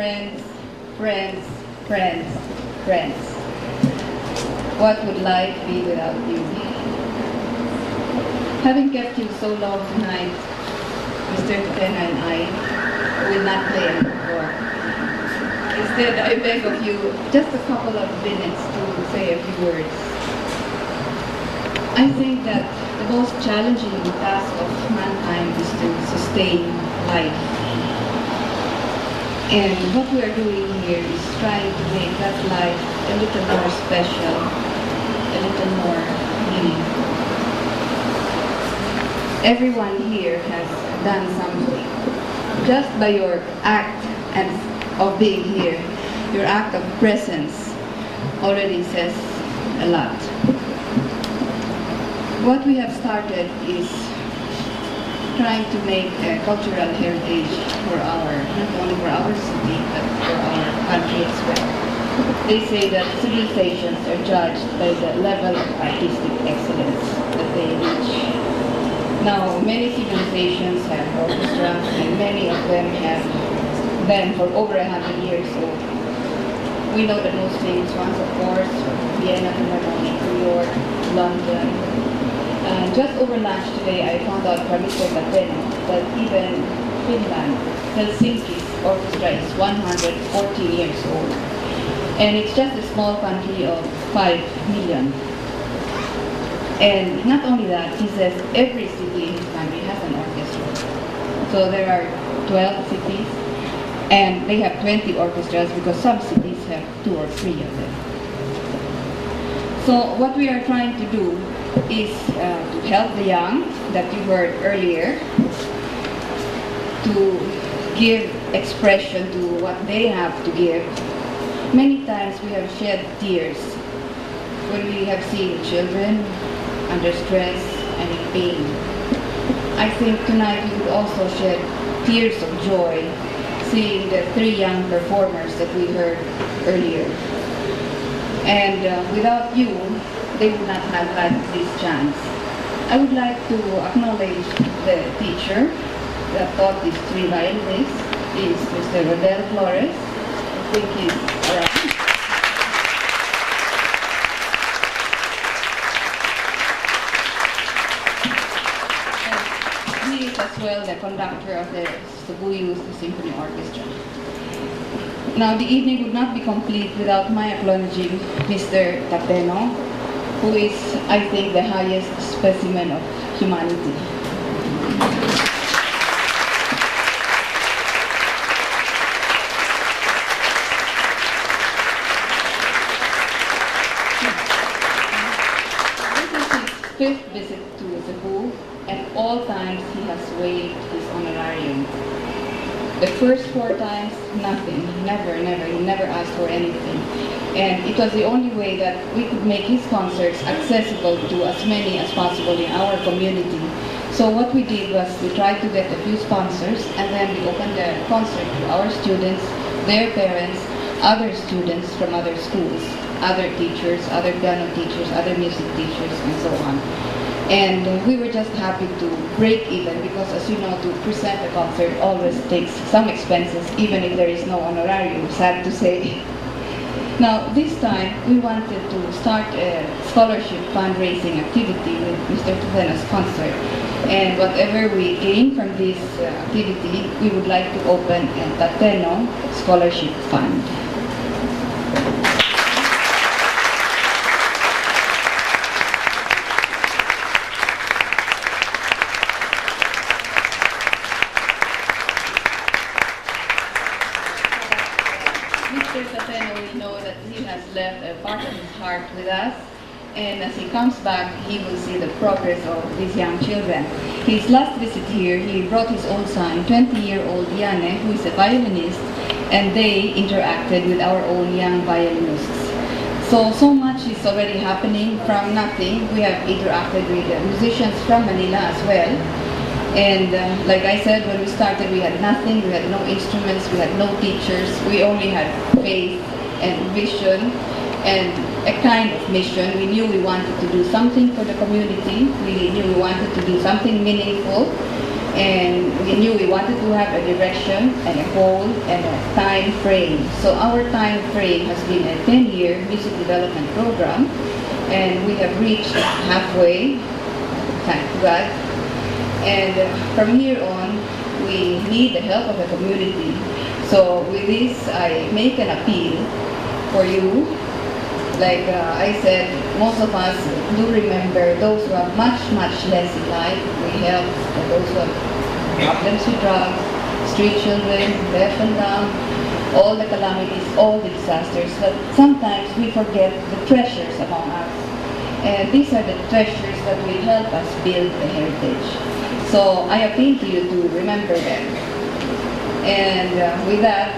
friends, friends, friends, friends. What would life be without you? Having kept you so long tonight, Mr. Tateno and I will not play anymore. Instead, I beg of you just a couple of minutes to say a few words. I think that the most challenging task of mankind is to sustain life. And what we are doing here is trying to make that life a little more special, a little more meaningful. Everyone here has done something. Just by your act of being here, your act of presence already says a lot. What we have started is trying to make a cultural heritage for not only for our city, but for our country as well. They say that civilizations are judged by the level of artistic excellence that they reach. Now, many civilizations have orchestras, and many of them have been for over 100 years old. We know the most famous ones, of course, Vienna Philharmonic, New York, London. And just over lunch today, I found out from Mr. Tateno that even Finland, Helsinki's orchestra is 114 years old. And it's just a small country of 5 million. And not only that, he says every city in his country has an orchestra. So there are 12 cities, and they have 20 orchestras because some cities have 2 or 3 of them. So what we are trying to do is to help the young that you heard earlier, to give expression to what they have to give. Many times we have shed tears when we have seen children under stress and in pain. I think tonight we would also shed tears of joy seeing the 3 young performers that we heard earlier. And without you, they would not have had this chance. I would like to acknowledge the teacher that taught these 3 violinists. He is Mr. Rodel Flores. I think he's around. And he is as well the conductor of the Cebu Youth Symphony Orchestra. Now, the evening would not be complete without my acknowledging Mr. Tateno, who is, I think, the highest specimen of humanity. This is his 5th visit to Cebu, and all times he has waived his honorarium. The first 4 times, nothing. He never asked for anything. And it was the only way that we could make his concerts accessible to as many as possible in our community. So what we did was we tried to get a few sponsors, and then we opened the concert to our students, their parents, other students from other schools, other teachers, other piano teachers, other music teachers, and so on. And we were just happy to break even because, as you know, to present a concert always takes some expenses, even if there is no honorarium, sad to say. Now, this time, we wanted to start a scholarship fundraising activity with Mr. Tateno's concert. And whatever we gain from this activity, we would like to open a Tateno Scholarship Fund. Mr. Tateno, we know that he has left a part of his heart with us, and as he comes back, he will see the progress of these young children. His last visit here, he brought his own son, 20-year-old Yane, who is a violinist, and they interacted with our own young violinists. So much is already happening from nothing. We have interacted with musicians from Manila as well. And like I said, when we started, we had nothing. We had no instruments. We had no teachers. We only had faith and vision and a kind of mission. We knew we wanted to do something for the community. We knew we wanted to do something meaningful. And we knew we wanted to have a direction and a goal and a time frame. So our time frame has been a 10-year music development program, and we have reached halfway, thank God. And from here on, we need the help of the community. So with this, I make an appeal for you. Like I said, most of us do remember those who have much, much less in life. We help those who have problems with drugs, street children, deaf and dumb, all the calamities, all the disasters. But sometimes we forget the treasures among us. And these are the treasures that will help us build the heritage. So I appeal to you to remember them. And with that,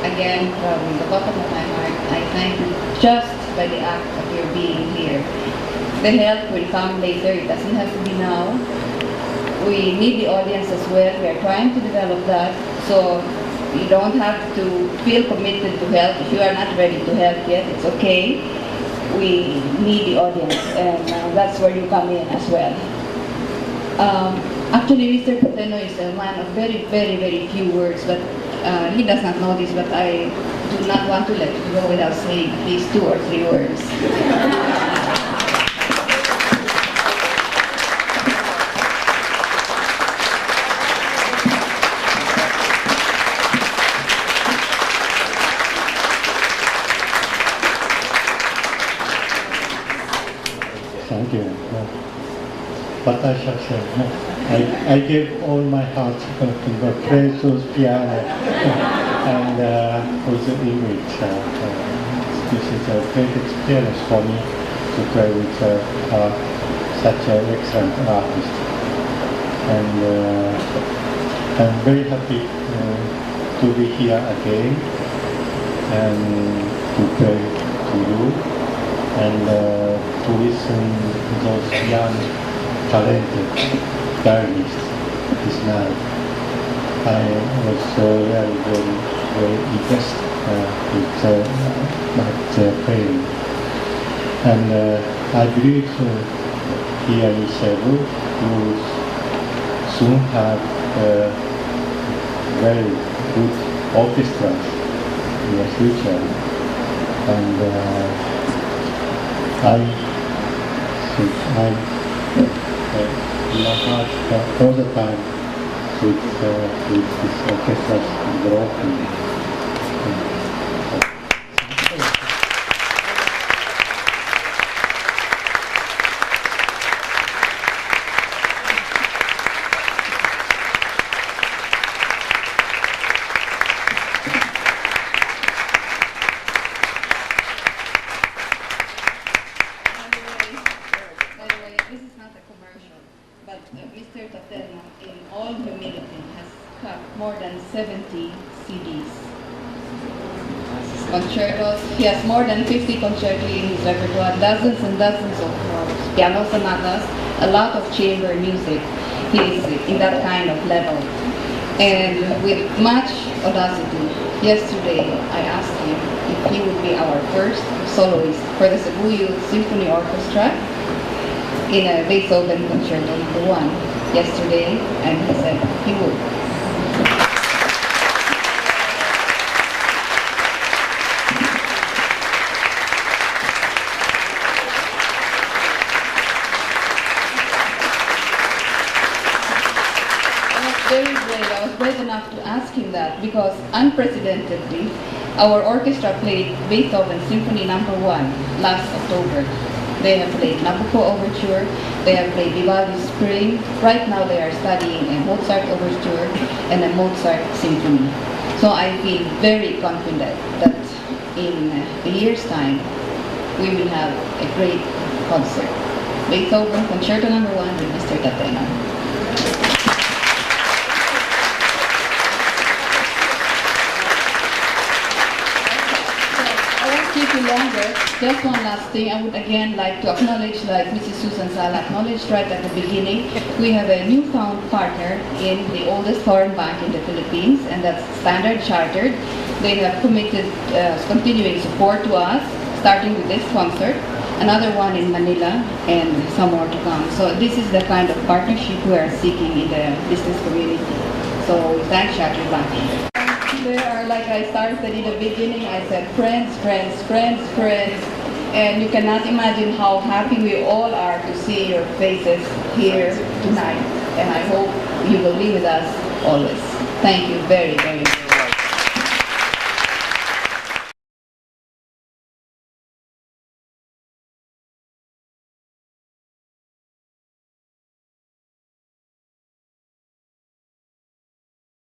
again, from the bottom of my heart, I thank you just by the act of your being here. The help will come later. It doesn't have to be now. We need the audience as well. We are trying to develop that. So you don't have to feel committed to help. If you are not ready to help yet, it's okay. We need the audience, and that's where you come in as well. Actually, Mr. Tateno is a man of very, very, very few words, but he does not know this, but I do not want to let it go without saying at least 2 or 3 words. Thank you. What I shall say, I gave all my heart to the precious piano and with Ingrid. This is a great experience for me to play with such an excellent artist. And I'm very happy to be here again and to play to you and to listen to those young talented pianist this night. I was really very impressed with my playing. And I believe here in Cebu we will soon have very good orchestras in the future. And I'm my heart all the time with this orchestra's development. Mr. Tateno, in all humility, has cut more than 70 CDs. Concertos. He has more than 50 concerti in his repertoire, dozens and dozens of piano sonatas, a lot of chamber music. He is in that kind of level. And with much audacity, yesterday I asked him if he would be our first soloist for the Cebu Youth Symphony Orchestra in a Beethoven Concerto No. 1 yesterday, and he said he would. I was brave enough to ask him that because unprecedentedly, our orchestra played Beethoven Symphony No. 1 last October. They have played Nabucco Overture, they have played Vivaldi's Spring. Right now they are studying a Mozart Overture and a Mozart Symphony. So I feel very confident that in a year's time, we will have a great concert. Beethoven Concerto No. 1 with Mr. Tateno. Longer. Just one last thing, I would again like to acknowledge, like Mrs. Susan Sala acknowledged right at the beginning, we have a newfound partner in the oldest foreign bank in the Philippines, and that's Standard Chartered. They have committed continuing support to us, starting with this concert. another one in Manila, and some more to come. So this is the kind of partnership we are seeking in the business community. So thanks, Shatterbaki. There are, like I started in the beginning, I said friends, friends, friends, friends. And you cannot imagine how happy we all are to see your faces here tonight. And I hope you will be with us always. Thank you very, very much.